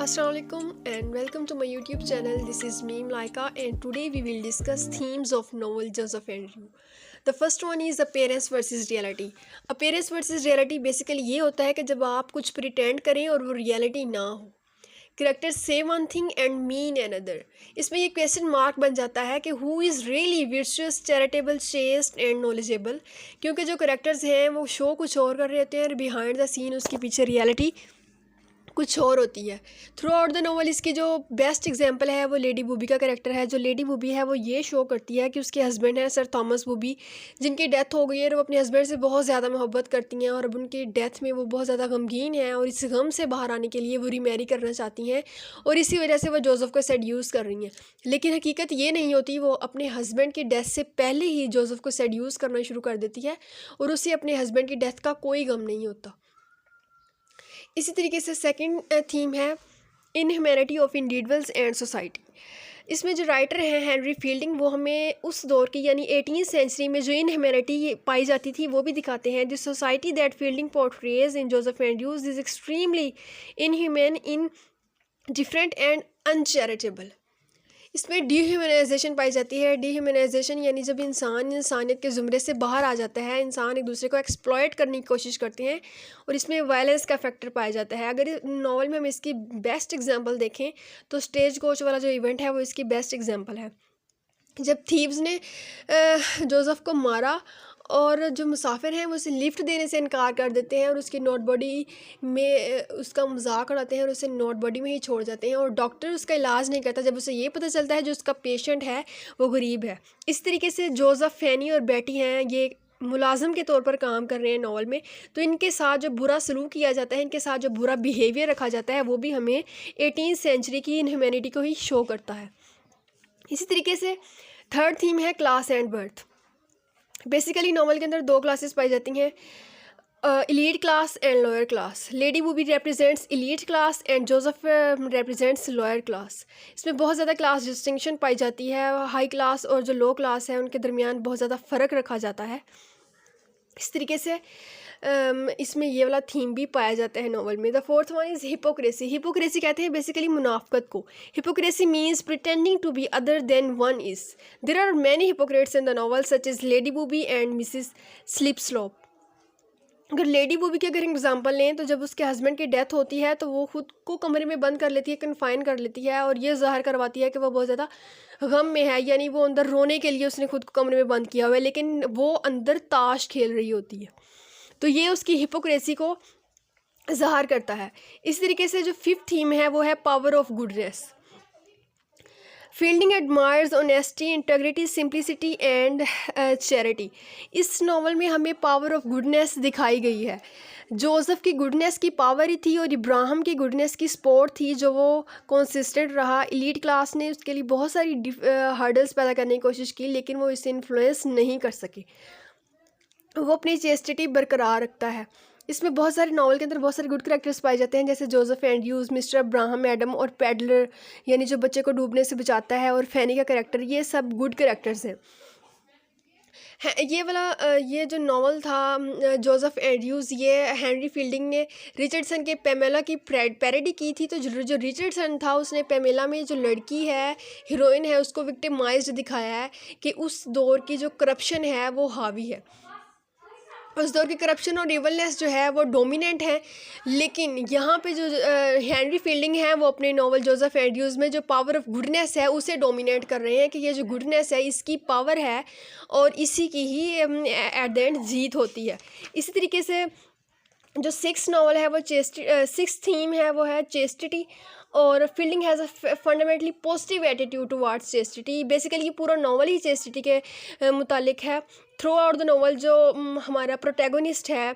Assalamualaikum and welcome to my YouTube channel. This is Meme Laika and today we will discuss themes of novel Joseph Andrew. The first one is appearance versus reality. Appearance versus reality basically ये होता है कि जब आप कुछ pretend करें और वो रियलिटी ना हो. Characters say one thing and mean another. इसमें ये क्वेश्चन मार्क बन जाता है कि who is really virtuous, charitable, chaste and knowledgeable. क्योंकि जो करेक्टर्स हैं वो शो कुछ और कर रहे होते हैं और बिहाइंड द सीन उसके पीछे रियलिटी कुछ और होती है. थ्रू आउट द नॉवल इसकी जो बेस्ट एग्जांपल है वो लेडी बूबी का कैरेक्टर है. जो लेडी बूबी है वो ये शो करती है कि उसके हस्बैंड हैं सर थॉमस बूबी, जिनकी डेथ हो गई है और वो अपने हस्बैंड से बहुत ज़्यादा मोहब्बत करती हैं और अब उनकी डेथ में वो बहुत ज़्यादा गमगीन हैं और इस गम से बाहर आने के लिए वो रीमैरी करना चाहती हैं और इसी वजह से वो जोसेफ को सेड्यूस कर रही हैं. लेकिन हकीकत ये नहीं होती. वो अपने हस्बैंड की डेथ से पहले ही जोसेफ को सेड्यूस करना शुरू कर देती है और उसे अपने हस्बैंड की डेथ का कोई गम नहीं होता. इसी तरीके से सेकंड थीम है inhumanity of individuals and society. इसमें जो राइटर हैं हेनरी फील्डिंग वो हमें उस दौर की यानी 18th सेंचुरी में जो इनह्यूमैनिटी पाई जाती थी वो भी दिखाते हैं. The society that Fielding portrays in Joseph Andrews is extremely inhuman indifferent and uncharitable. इसमें डीह्यूमनाइजेशन पाई जाती है. डीह्यूमनाइजेशन यानी जब इंसान इंसानियत के ज़ुमरे से बाहर आ जाता है, इंसान एक दूसरे को एक्सप्लॉयट करने की कोशिश करते हैं और इसमें वायलेंस का फैक्टर पाया जाता है. अगर नॉवल में हम इसकी बेस्ट एग्जांपल देखें तो स्टेज कोच वाला जो इवेंट है वो इसकी बेस्ट एग्जांपल है. जब थीव्स ने जोसेफ को मारा और जो मुसाफिर हैं वो उसे लिफ्ट देने से इनकार कर देते हैं और उसकी नोट बॉडी में उसका मजाक उड़ाते हैं और उसे नोट बॉडी में ही छोड़ जाते हैं और डॉक्टर उसका इलाज नहीं करता जब उसे ये पता चलता है जो उसका पेशेंट है वो गरीब है. इस तरीके से जोसेफ, फैनी और बेटी हैं ये मुलाजिम के तौर पर काम कर रहे हैं नॉवल में. तो इनके साथ जो बुरा सलूक किया जाता है, इनके साथ जो बुरा बिहेवियर रखा जाता है वो भी हमें 18th सेंचुरी की इनह्यूमैनिटी को ही शो करता है. इसी तरीके से थर्ड थीम है class and birth. Basically novel के अंदर दो क्लासेस पाई जाती हैं, elite class and lower class. Lady booby represents elite class and Joseph represents lower class. इसमें बहुत ज़्यादा क्लास डिस्टिंक्शन पाई जाती है. हाई क्लास और जो लो क्लास है उनके दरमियान बहुत ज़्यादा फ़र्क रखा जाता है. इस तरीके से इसमें ये वाला थीम भी पाया जाता है नॉवल में. The fourth one is hypocrisy. Hypocrisy कहते हैं बेसिकली मुनाफकत को. Hypocrisy means pretending to be other than one is. There are many hypocrites in the novel such is lady Booby and Mrs Slipslop. अगर lady booby की अगर example लें तो जब उसके हस्बैंड की डेथ होती है तो वो खुद को कमरे में बंद कर लेती है, कन्फाइन कर लेती है और ये ज़ाहिर करवाती है कि वो बहुत ज़्यादा गम में है. यानी वो अंदर रोने के लिए उसने खुद को कमरे में बंद किया हुआ है लेकिन वो अंदर ताश खेल रही होती है. तो ये उसकी हिपोक्रेसी को ज़ाहिर करता है. इस तरीके से जो फिफ्थ थीम है वो है power of goodness. Fielding admires honesty, integrity, simplicity and charity. इस नॉवल में हमें पावर ऑफ गुडनेस दिखाई गई है. जोसेफ की गुडनेस की पावर ही थी और इब्राहिम की गुडनेस की सपोर्ट थी जो वो कंसिस्टेंट रहा. एलीट क्लास ने उसके लिए बहुत सारी हर्डल्स पैदा करने की कोशिश की लेकिन वो इसे इन्फ्लुएंस नहीं कर सके. वो अपनी चेस्टिटी बरकरार रखता है. इसमें बहुत सारे नॉवल के अंदर बहुत सारे गुड करेक्टर्स पाए जाते हैं जैसे Joseph Andrews, mister Abraham Adam और पैडलर यानी जो बच्चे को डूबने से बचाता है और फैनी का करेक्टर. ये सब गुड करेक्टर्स हैं. ये वाला ये जो नॉवल था जोसेफ एंड्रूज ये हेनरी फील्डिंग ने रिचर्डसन के पेमेला की पैरोडी की थी. तो जो रिचर्डसन था उसने पेमेला में जो लड़की है हीरोइन है उसको विक्टिमाइज्ड दिखाया है कि उस दौर की जो करप्शन है वो हावी है. उस दौर की करप्शन और इवलनेस जो है वो डोमिनेंट है. लेकिन यहाँ पे जो हेनरी फील्डिंग है वो अपने नॉवल जोसेफ एंड्रूज में जो पावर ऑफ गुडनेस है उसे डोमिनेट कर रहे हैं कि ये जो गुडनेस है इसकी पावर है और इसी की ही एट द एंड जीत होती है. इसी तरीके से जो सिक्स नॉवल है वो सिक्स थीम है वो है चेस्टिटी और fielding has a fundamentally positive attitude towards chastity. Basically ये पूरा नॉवल ही चेस्टिटी के मुतालिक है. थ्रू आउट द नॉवल जो हमारा प्रोटैगोनिस्ट है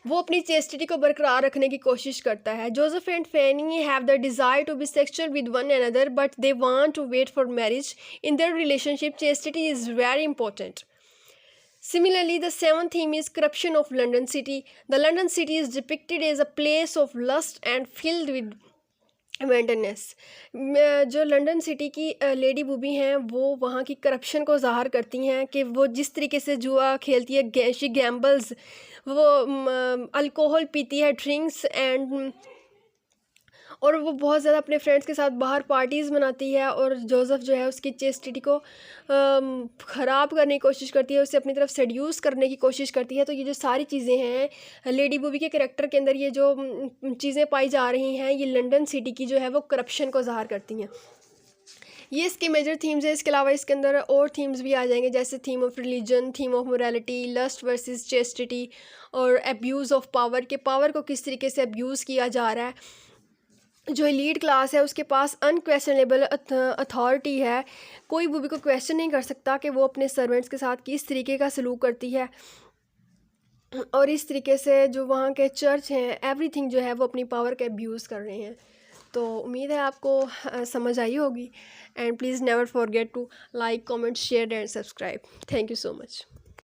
वो अपनी चेस्टिटी को बरकरार रखने की कोशिश करता है. Joseph and Fanny have the desire to be sexual with one another but they want to wait for marriage. In their relationship chastity is very important. Similarly, the seventh theme is corruption of London city. The London city is depicted as a place of lust and filled with wantonness. जो London city की lady booby हैं वो वहाँ की corruption को ज़ाहिर करती हैं कि वो जिस तरीके से जुआ खेलती है, शी गैम्बल्स, वो अल्कोहल पीती है, ड्रिंक्स एंड और वो बहुत ज़्यादा अपने फ्रेंड्स के साथ बाहर पार्टीज़ मनाती है, और जोसेफ जो है उसकी चेस्टिटी को ख़राब करने की कोशिश करती है, उसे अपनी तरफ सेड्यूस करने की कोशिश करती है। तो ये जो सारी चीज़ें हैं लेडी बूबी के कैरेक्टर के अंदर, ये जो चीज़ें पाई जा रही हैं, ये लंदन सिटी की जो है वो करप्शन को ज़ाहिर करती हैं। ये इसके मेजर थीम्स है। इसके अलावा इसके अंदर और थीम्स भी आ जाएंगे, जैसे theme of religion, theme of morality, lust versus chastity, और एब्यूज़ ऑफ पावर, के पावर को किस तरीके से अब्यूज़ किया जा रहा है। जो लीड क्लास है उसके पास अनक्वेश्चनेबल अथॉरिटी है, कोई वो भी को क्वेश्चन नहीं कर सकता कि वो अपने सर्वेंट्स के साथ किस तरीके का सलूक करती है। और इस तरीके से जो वहाँ के चर्च हैं, एवरीथिंग जो है वो अपनी पावर का अब्यूज़ कर रहे हैं। तो उम्मीद है आपको समझ आई होगी। And please never forget to like, comment, share and subscribe. Thank you so much.